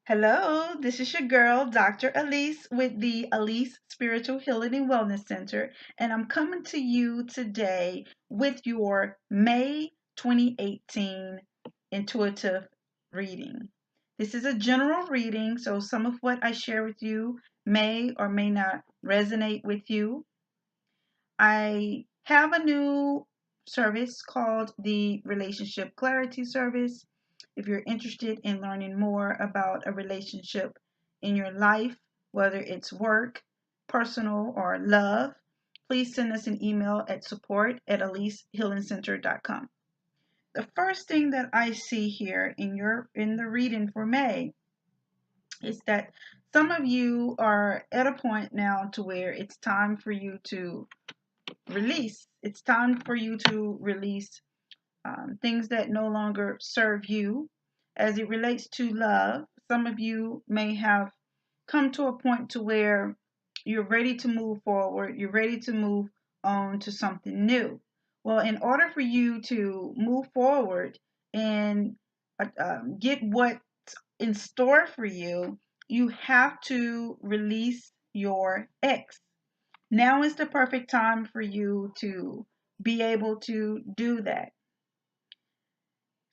Hello, this is your girl, Dr. Alise, with the Alise Spiritual Healing and Wellness Center, and I'm coming to you today with your May 2018 intuitive reading. This is a general reading, so some of what I share with you may or may not resonate with you. I have a new service called the Relationship Clarity Service. If you're interested in learning more about a relationship in your life, whether it's work, personal, or love, please send us an email at support@AliseHealingCenter.com. The first thing that I see here in the reading for May is that some of you are at a point now to where it's time for you to release. It's time for you to release things that no longer serve you. As it relates to love, some of you may have come to a point to where you're ready to move forward. You're ready to move on to something new. Well, in order for you to move forward and get what's in store for you, you have to release your ex. Now is the perfect time for you to be able to do that.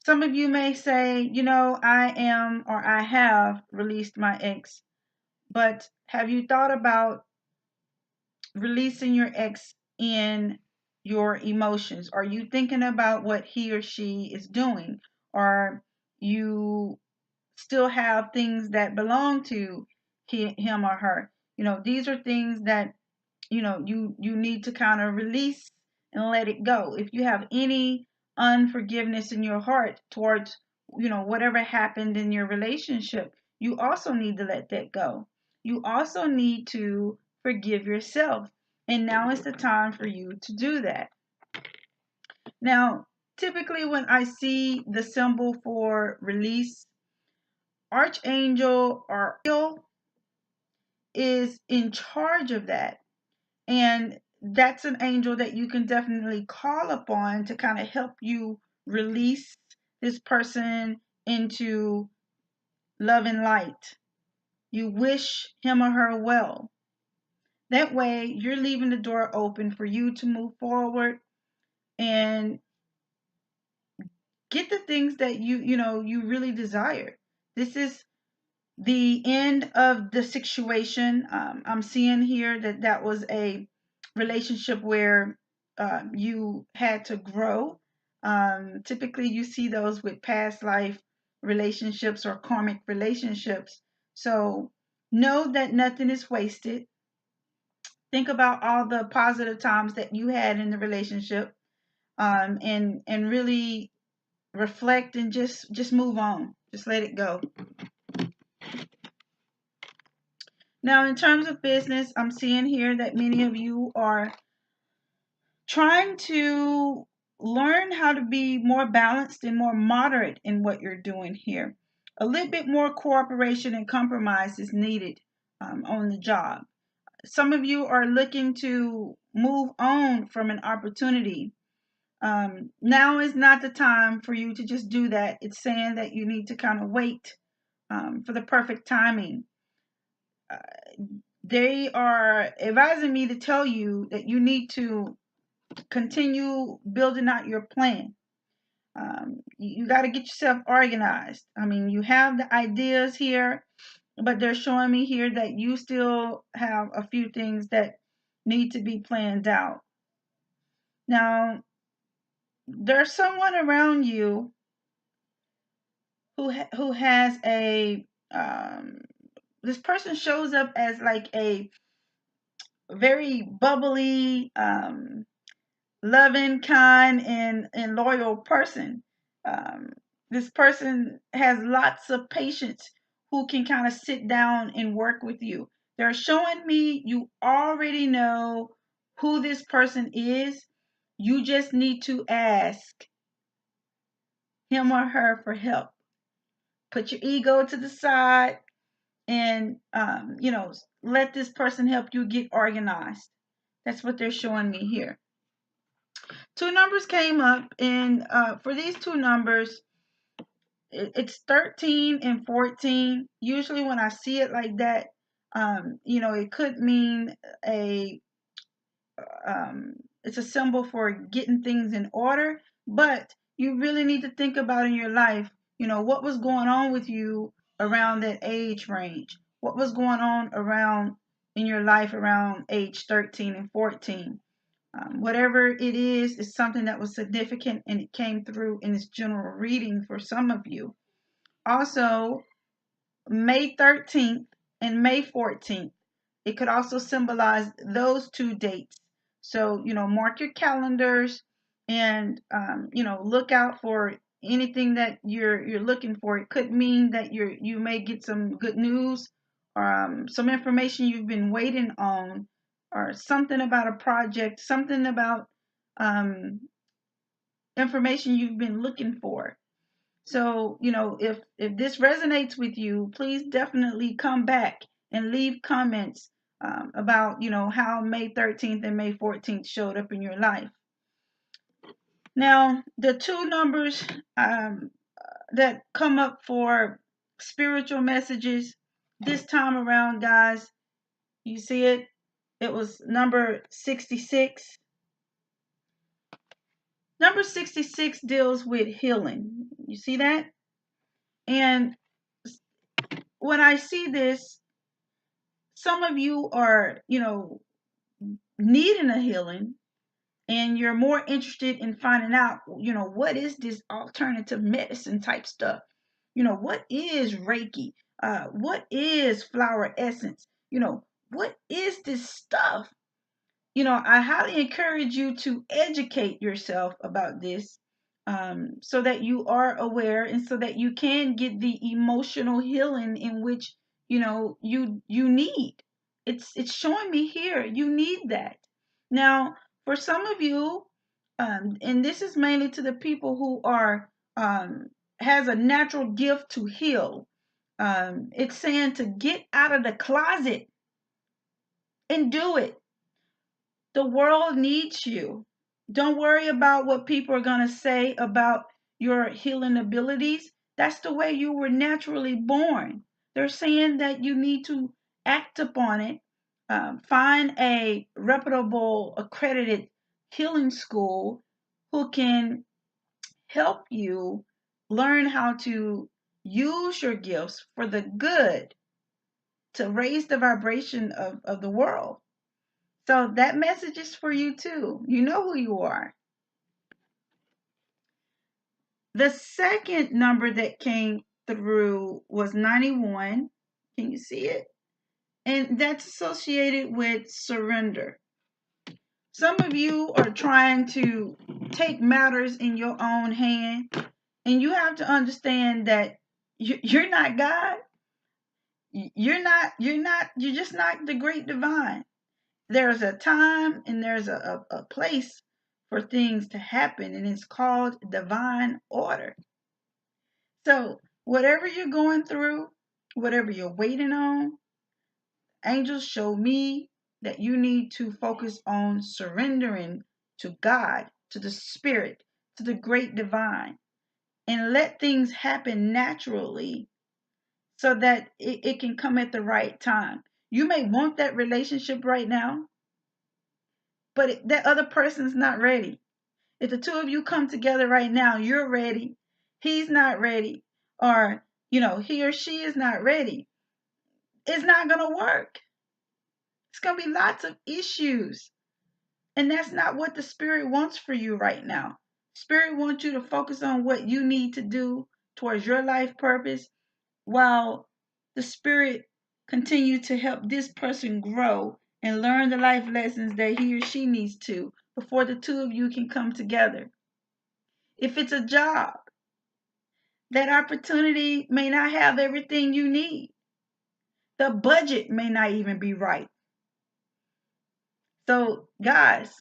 Some of you may say, I am or I have released my ex, but have you thought about releasing your ex in your emotions? Are you thinking about what he or she is doing? Or you still have things that belong to him or her? These are things that you need to kind of release and let it go. If you have any unforgiveness in your heart towards whatever happened in your relationship, you also need to let that go. You also need to forgive yourself, and now is the time for you to do that. Now, typically when I see the symbol for release, Archangel or is in charge of that. And that's an angel that you can definitely call upon to kind of help you release this person into love and light. You wish him or her well. That way, you're leaving the door open for you to move forward and get the things that you really desire. This is the end of the situation. I'm seeing here that was a relationship where you had to grow. Typically, you see those with past life relationships or karmic relationships. So know that nothing is wasted. Think about all the positive times that you had in the relationship, and really reflect and just move on. Just let it go. Now, in terms of business, I'm seeing here that many of you are trying to learn how to be more balanced and more moderate in what you're doing here. A little bit more cooperation and compromise is needed on the job. Some of you are looking to move on from an opportunity. Now is not the time for you to just do that. It's saying that you need to kind of wait for the perfect timing. They are advising me to tell you that you need to continue building out your plan. You got to get yourself organized. I mean, you have the ideas here, but they're showing me here that you still have a few things that need to be planned out. Now, there's someone around you who has a this person shows up as like a very bubbly, loving, kind, and loyal person. Um, this person has lots of patience who can kind of sit down and work with you. They're showing me you already know who this person is. You just need to ask him or her for help. Put your ego to the side and, let this person help you get organized. That's what they're showing me here. Two numbers came up, and for these two numbers, it's 13 and 14. Usually when I see it like that, it could mean a it's a symbol for getting things in order, but you really need to think about in your life, what was going on with you around that age range. What was going on around in your life around age 13 and 14. Whatever it is something that was significant, and it came through in this general reading for some of you. Also, May 13th and May 14th. It could also symbolize those two dates. So, mark your calendars and, look out for anything that you're looking for. It could mean that you may get some good news, or some information you've been waiting on, or something about a project, something about information you've been looking for. So, if this resonates with you, please definitely come back and leave comments about, how May 13th and May 14th showed up in your life. Now, the two numbers that come up for spiritual messages this time around, guys, you see it? It was number 66. Number 66 deals with healing. You see that? And when I see this, some of you are, needing a healing, and you're more interested in finding out, what is this alternative medicine type stuff? What is Reiki? What is flower essence? What is this stuff? I highly encourage you to educate yourself about this, so that you are aware, and so that you can get the emotional healing in which you need. It's showing me here you need that. Now, for some of you, and this is mainly to the people who are has a natural gift to heal. It's saying to get out of the closet and do it. The world needs you. Don't worry about what people are going to say about your healing abilities. That's the way you were naturally born. They're saying that you need to act upon it. Find a reputable, accredited healing school who can help you learn how to use your gifts for the good, to raise the vibration of the world. So that message is for you too. You know who you are. The second number that came through was 91. Can you see it? And that's associated with surrender. Some of you are trying to take matters in your own hand, and you have to understand that you're not God. You're just not the great divine. There's a time and there's a place for things to happen, and it's called divine order. So whatever you're going through, whatever you're waiting on, angels show me that you need to focus on surrendering to God, to the spirit, to the great divine, and let things happen naturally, so that it can come at the right time. You may want that relationship right now, but that other person's not ready. If the two of you come together right now, you're ready, he's not ready, or he or she is not ready, it's not going to work. It's going to be lots of issues. And that's not what the spirit wants for you right now. Spirit wants you to focus on what you need to do towards your life purpose, while the spirit continue to help this person grow and learn the life lessons that he or she needs to, before the two of you can come together. If it's a job, that opportunity may not have everything you need. The budget may not even be right. So, guys,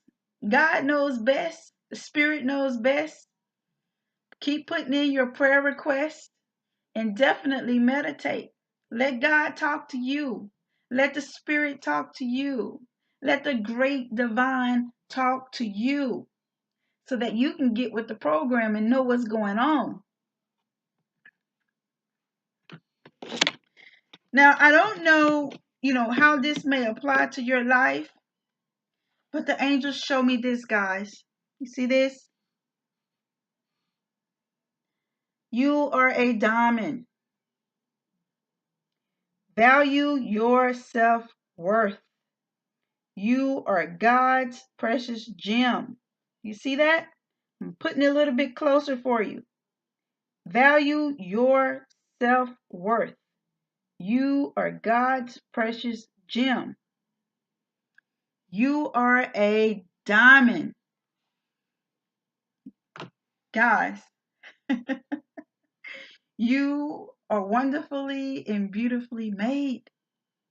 God knows best. The Spirit knows best. Keep putting in your prayer requests, and definitely meditate. Let God talk to you. Let the Spirit talk to you. Let the great divine talk to you, so that you can get with the program and know what's going on. Now, I don't know, how this may apply to your life, but the angels show me this, guys. You see this? You are a diamond. Value your self-worth. You are God's precious gem. You see that? I'm putting it a little bit closer for you. Value your self-worth. You are God's precious gem. You are a diamond. Guys, you are wonderfully and beautifully made.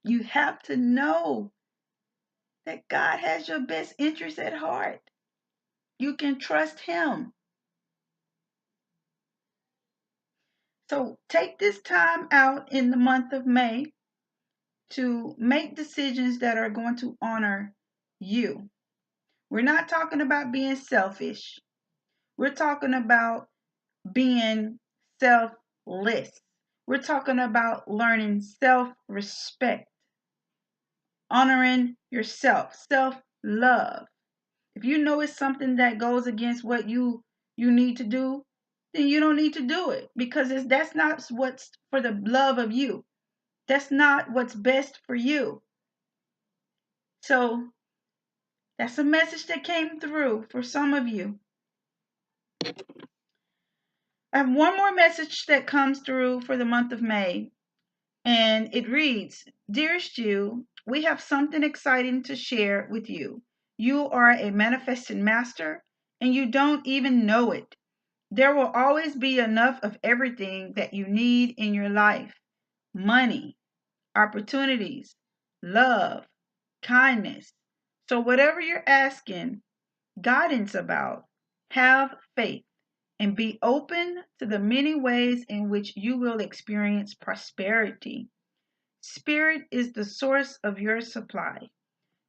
You have to know that God has your best interest at heart. You can trust Him. So take this time out in the month of May to make decisions that are going to honor you. We're not talking about being selfish. We're talking about being selfless. We're talking about learning self-respect, honoring yourself, self-love. If you know it's something that goes against what you need to do, then you don't need to do it, because that's not what's for the love of you. That's not what's best for you. So that's a message that came through for some of you. I have one more message that comes through for the month of May, and it reads, Dearest you, we have something exciting to share with you. You are a manifesting master, and you don't even know it. There will always be enough of everything that you need in your life: money, opportunities, love, kindness. So, whatever you're asking guidance about, have faith and be open to the many ways in which you will experience prosperity. Spirit is the source of your supply.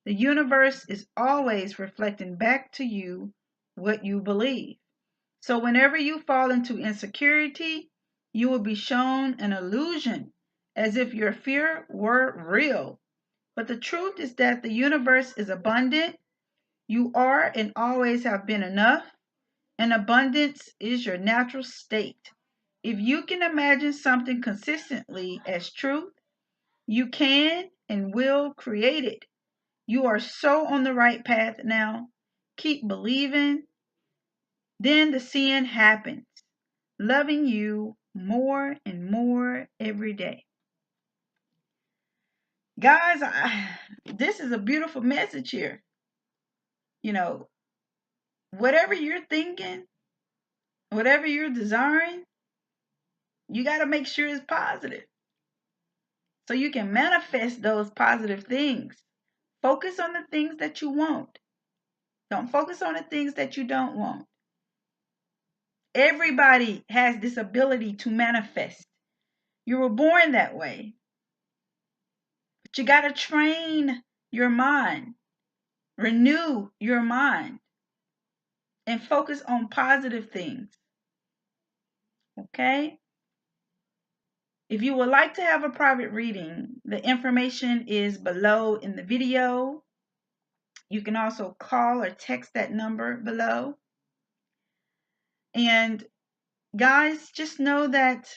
The universe is always reflecting back to you what you believe. So whenever you fall into insecurity, you will be shown an illusion as if your fear were real. But the truth is that the universe is abundant. You are and always have been enough, and abundance is your natural state. If you can imagine something consistently as truth, you can and will create it. You are so on the right path now. Keep believing. Then the seeing happens. Loving you more and more every day. Guys, this is a beautiful message here. You know, whatever you're thinking, whatever you're desiring, you got to make sure it's positive so you can manifest those positive things. Focus on the things that you want. Don't focus on the things that you don't want. Everybody has this ability to manifest. You were born that way. But you got to train your mind, renew your mind, and focus on positive things. Okay? If you would like to have a private reading, the information is below in the video. You can also call or text that number below. And guys, just know that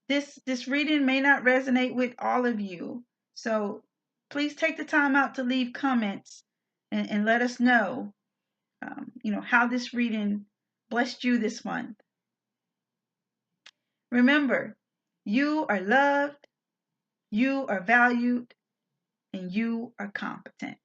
this reading may not resonate with all of you. So please take the time out to leave comments and let us know, how this reading blessed you this month. Remember, you are loved, you are valued, and you are competent.